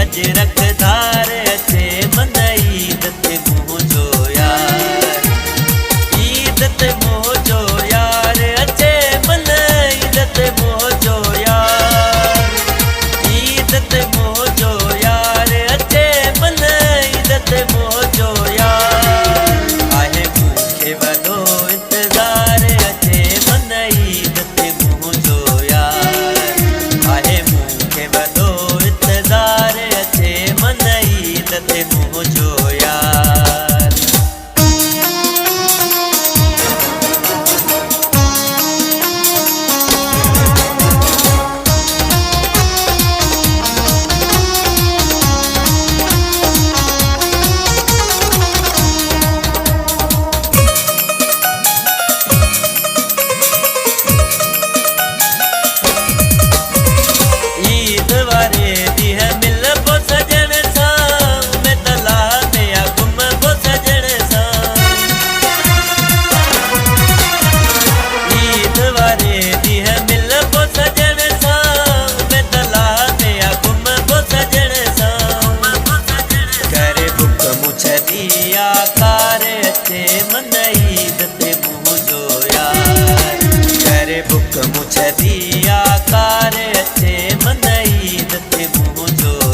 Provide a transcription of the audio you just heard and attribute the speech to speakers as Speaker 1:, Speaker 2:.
Speaker 1: अज रखदार अचे मन ईद ते मुँह जो यार, ईद ते मुँह जो यार अचे मन ईद ते मुँह जो यार, ईद ते मुँह जो यार अचे मन ईद ते मुँह जो यार। आहे मूंखे वॾो इंतज़ार अचे मन ईद ते मुँह जो यार, आहे मूंखे वॾो इंतज़ार अचे मन ईद ते मुँह जो यार। ईद वारे ॾींहुं मिलबो सजण सां, मैं तला ते आ घुमबो सजण सां। ईद वारे ॾींहुं मिलबो सजण सां, मैं तला ते आ घुमबो सजण सां। करे बुक मुछदी आकार अचे मन ईद ते मुँह जो यार, करे बुक मुछदी आकार अचे मन ईद ते मुँह जो